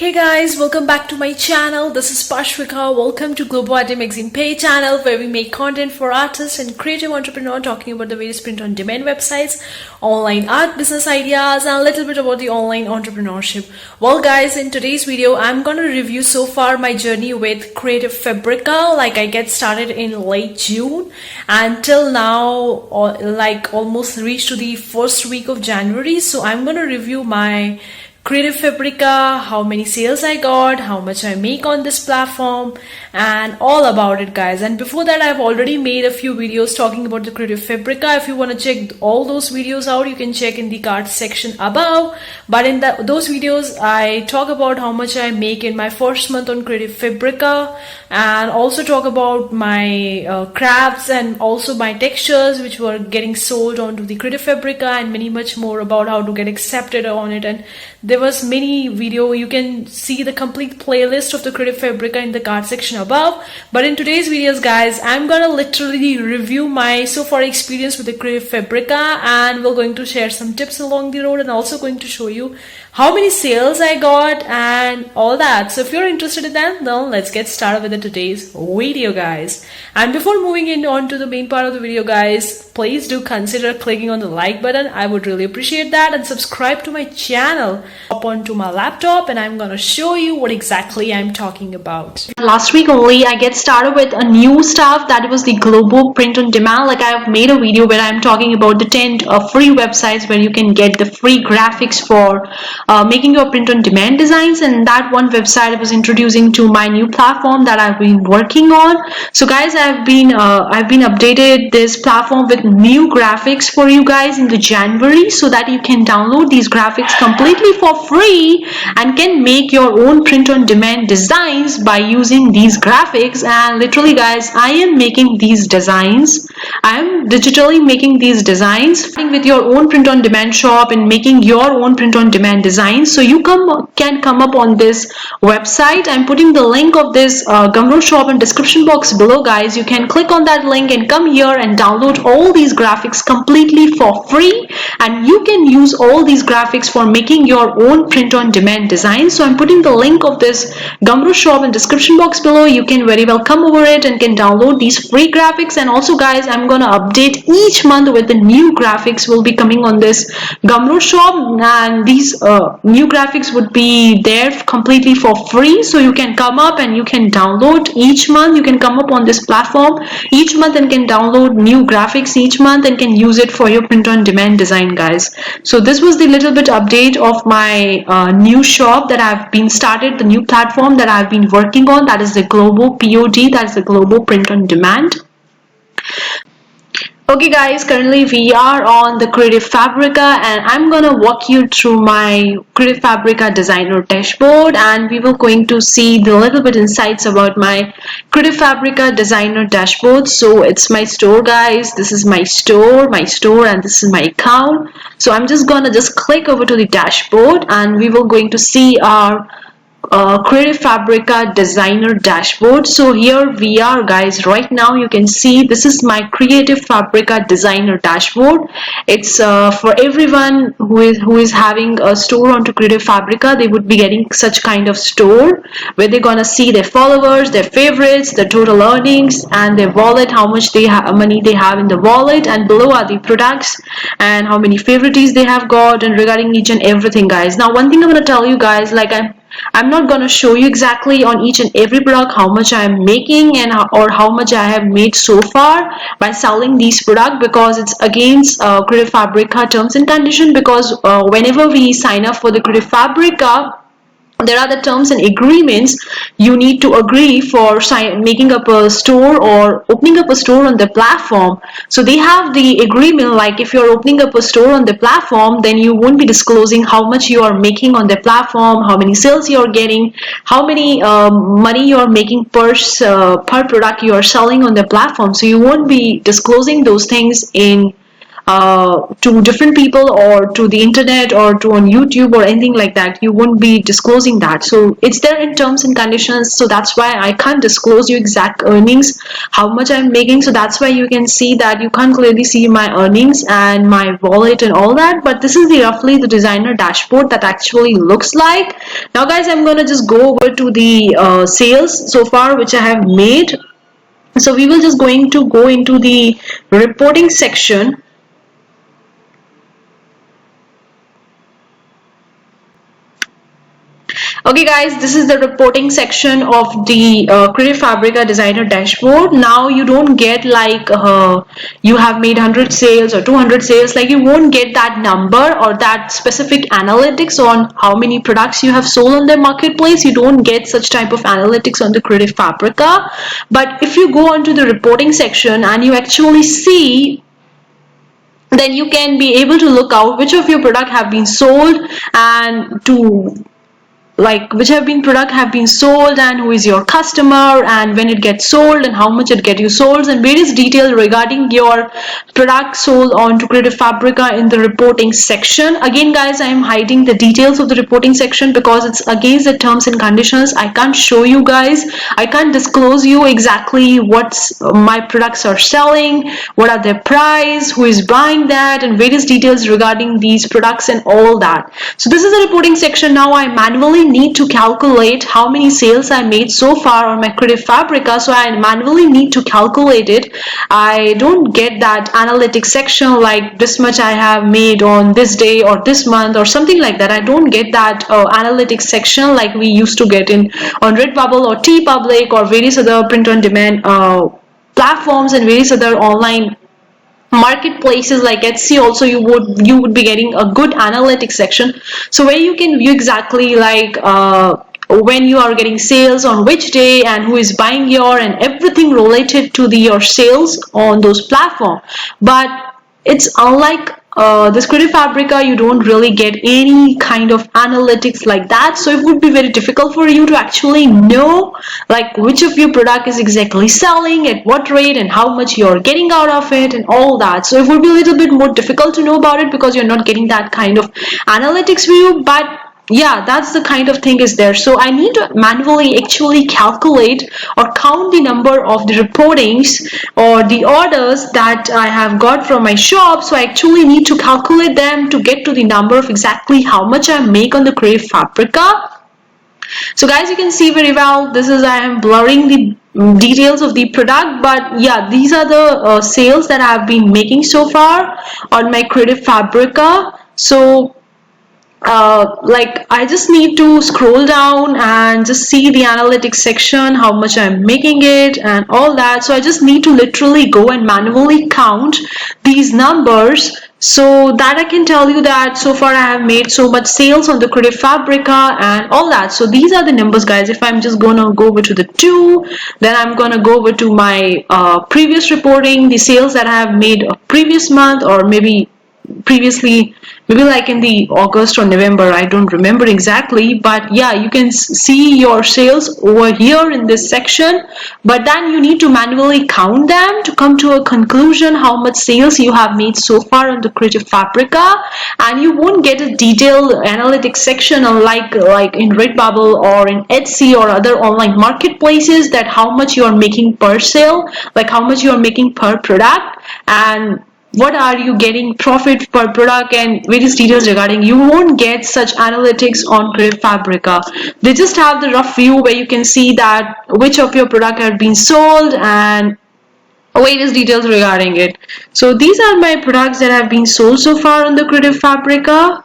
Hey guys, welcome back to my channel. This is Pashvika. Welcome to Global Art Magazine pay channel where we make content for artists and creative entrepreneurs talking about the various print-on-demand websites, online art business ideas, and a little bit about the online entrepreneurship. Well guys, in today's video, I'm gonna review so far my journey with Creative Fabrica. Like I get started in late June and till now, like almost reached to the first week of January. So I'm gonna review my Creative Fabrica, how many sales I got, how much I make on this platform, and all about it guys. And before that, I've already made a few videos talking about the Creative Fabrica. If you want to check all those videos out, you can check in the card section above. But in those videos, I talk about how much I make in my first month on Creative Fabrica, and also talk about my crafts and also my textures which were getting sold onto the Creative Fabrica, and many much more about how to get accepted on it. And there was many video. You can see the complete playlist of the Creative Fabrica in the card section above. But in today's videos guys, I'm gonna literally review my so far experience with the Creative Fabrica, and we're going to share some tips along the road, and also going to show you how many sales I got and all that. So if you're interested in that, then let's get started with today's video guys. And before moving on to the main part of the video guys, please do consider clicking on the like button. I would really appreciate that, and subscribe to my channel. Hop onto my laptop and I'm gonna show you what exactly I'm talking about. Last week only I get started with a new stuff, that was the global print on demand. Like I have made a video where I'm talking about the 10 free websites where you can get the free graphics for making your print on demand designs, and that one website I was introducing to my new platform that I've been working on. So guys, I've been updated this platform with new graphics for you guys in the January, so that you can download these graphics completely for free and can make your own print on demand designs by using these graphics. And literally guys, I am making these designs. I'm digitally making these designs with your own print on demand shop and making your own print on demand designs. So you can come up on this website. I'm putting the link of this Gumroad shop in description box below guys. You can click on that link and come here and download all these graphics completely for free, and you can use all these graphics for making your own print on demand design. So I'm putting the link of this Gumroad shop in description box below. You can very well come over it and can download these free graphics. And also guys, I'm gonna update each month with the new graphics will be coming on this Gumroad shop, and these new graphics would be there completely for free. So you can come up and you can download each month. You can come up on this platform each month and can download new graphics each month and can use it for your print on demand design guys. So this was the little bit update of my new shop that I've been started, the new platform that I've been working on, that is the global POD, that is the global print on demand. Okay guys, currently we are on the Creative Fabrica, and I'm gonna walk you through my Creative Fabrica designer dashboard, and we will going to see the little bit insights about my Creative Fabrica designer dashboard. So it's my store guys, this is my store, and this is my account. So I'm just gonna click over to the dashboard, and we will going to see our Creative Fabrica designer dashboard. So here we are guys. Right now you can see this is my Creative Fabrica designer dashboard. It's for everyone who is having a store onto Creative Fabrica. They would be getting such kind of store where they're gonna see their followers, their favorites, their total earnings, and their wallet, how much money they have in the wallet, and below are the products and how many favorites they have got, and regarding each and everything guys. Now one thing I'm gonna tell you guys, like I'm not going to show you exactly on each and every product how much I am making or how much I have made so far by selling these products, because it's against Creative Fabrica terms and conditions. Because whenever we sign up for the Creative Fabrica, there are the terms and agreements you need to agree for making up a store or opening up a store on the platform. So they have the agreement, like if you're opening up a store on the platform, then you won't be disclosing how much you are making on the platform, how many sales you're getting, how many money you're making per product you are selling on the platform. So you won't be disclosing those things in to different people or to the internet or to on YouTube or anything like that. You won't be disclosing that. So it's there in terms and conditions. So that's why I can't disclose you exact earnings, how much I'm making. So that's why you can see that you can't clearly see my earnings and my wallet and all that. But this is the roughly the designer dashboard that actually looks like. Now guys, I'm gonna just go over to the sales so far which I have made. So we will just going to go into the reporting section. Okay guys, this is the reporting section of the Creative Fabrica designer dashboard. Now you don't get like you have made 100 sales or 200 sales, like you won't get that number or that specific analytics on how many products you have sold on the marketplace. You don't get such type of analytics on the Creative Fabrica. But if you go onto the reporting section and you actually see, then you can be able to look out which of your product have been sold and to like which product have been sold and who is your customer and when it gets sold and how much it get you sold and various details regarding your product sold onto Creative Fabrica in the reporting section. Again guys, I am hiding the details of the reporting section because it's against the terms and conditions. I can't show you guys, I can't disclose you exactly what's my products are selling, what are their price, who is buying that, and various details regarding these products and all that. So this is the reporting section. Now I manually need to calculate how many sales I made so far on my Creative Fabrica. So I manually need to calculate it. I don't get that analytics section like this much I have made on this day or this month or something like that. I don't get that analytics section like we used to get in on Redbubble or TeePublic or various other print on demand platforms and various other online marketplaces like Etsy. Also you would be getting a good analytics section, so where you can view exactly like when you are getting sales on which day and who is buying your and everything related to your sales on those platforms. But it's unlike this Creative Fabrica, you don't really get any kind of analytics like that. So it would be very difficult for you to actually know like which of your product is exactly selling, at what rate, and how much you're getting out of it and all that. So it would be a little bit more difficult to know about it because you're not getting that kind of analytics view. But yeah, that's the kind of thing is there. So I need to manually actually calculate or count the number of the reportings or the orders that I have got from my shop. So I actually need to calculate them to get to the number of exactly how much I make on the Creative Fabrica. So guys, you can see very well, this is I am blurring the details of the product, but yeah, these are the sales that I have been making so far on my Creative Fabrica. So like I just need to scroll down and just see the analytics section, how much I'm making it and all that. So I just need to literally go and manually count these numbers so that I can tell you that so far I have made so much sales on the Creative Fabrica and all that. So these are the numbers guys. If I'm just gonna go over to the 2, then I'm gonna go over to my previous reporting, the sales that I have made a previous month or maybe previously, maybe like in the August or November, I don't remember exactly, but yeah, you can see your sales over here in this section. But then you need to manually count them to come to a conclusion how much sales you have made so far on the Creative Fabrica. And you won't get a detailed analytics section like in Redbubble or in Etsy or other online marketplaces, that how much you are making per sale, like how much you are making per product and what are you getting profit per product and various details regarding. You won't get such analytics on Creative Fabrica. They just have the rough view where you can see that which of your product have been sold and various details regarding it. So these are my products that have been sold so far on the Creative Fabrica.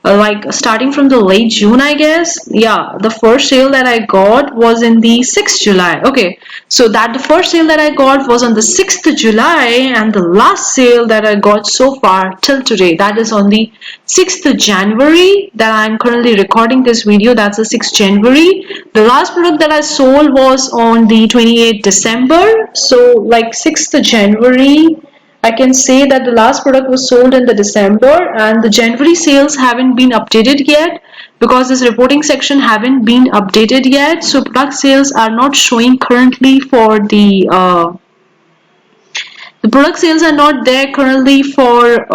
Like starting from the late June, I guess. Yeah, the first sale that I got was in the 6th July. Okay, so that the first sale that I got was on the 6th July, and the last sale that I got so far till today, that is on the 6th January that I'm currently recording this video. That's the 6th January. The last product that I sold was on the 28th December. So like 6th January, I can say that the last product was sold in the December, and the January sales haven't been updated yet because this reporting section haven't been updated yet. So product sales are not showing currently for the The product sales are not there currently for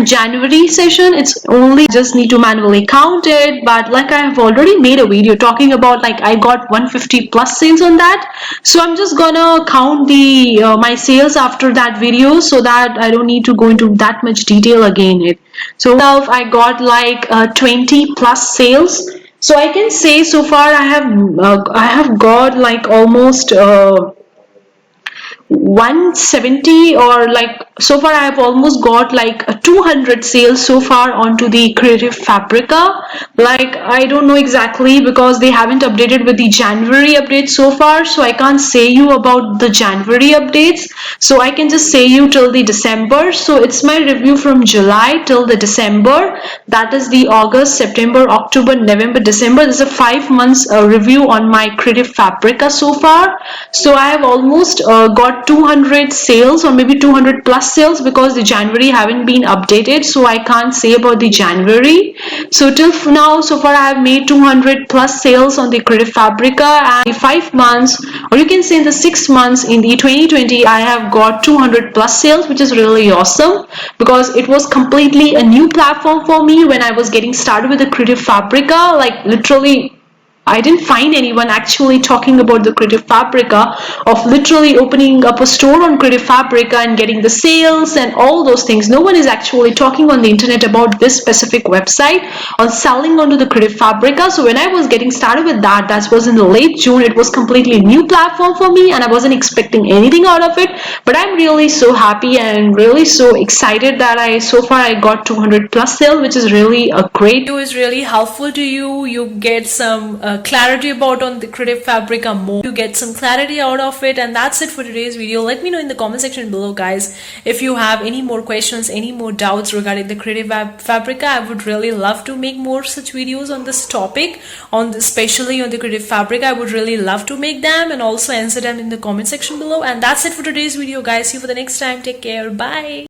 January session. It's only just need to manually count it, but like I have already made a video talking about, like I got 150 plus sales on that, so I'm just gonna count the my sales after that video so that I don't need to go into that much detail again. So I got like 20 plus sales, so I can say so far I have got like almost 170, or like so far I have almost got like 200 sales so far onto the Creative Fabrica. Like I don't know exactly because they haven't updated with the January update so far, so I can't say you about the January updates, so I can just say you till the December. So it's my review from July till the December, that is the August, September, October, November, December. This is a 5 months review on my Creative Fabrica so far. So I have almost got 200 sales, or maybe 200 plus sales, because the January haven't been updated, so I can't say about the January. So till now so far I have made 200 plus sales on the Creative Fabrica, and in 5 months, or you can say in the 6 months in the 2020, I have got 200 plus sales, which is really awesome because it was completely a new platform for me when I was getting started with the Creative Fabrica. Like literally I didn't find anyone actually talking about the Creative Fabrica, of literally opening up a store on Creative Fabrica and getting the sales and all those things. No one is actually talking on the internet about this specific website on selling onto the Creative Fabrica. So when I was getting started with that was in the late June. It was completely new platform for me and I wasn't expecting anything out of it. But I'm really so happy and really so excited that so far I got 200 plus sales, which is really a great. It was really helpful to you. You get some clarity about on the Creative Fabrica more. You get some clarity out of it, and that's it for today's video. Let me know in the comment section below, guys, if you have any more questions, any more doubts regarding the Creative Fabrica. I would really love to make more such videos on this topic, especially on the Creative Fabrica. I would really love to make them and also answer them in the comment section below. And that's it for today's video, guys. See you for the next time. Take care. Bye.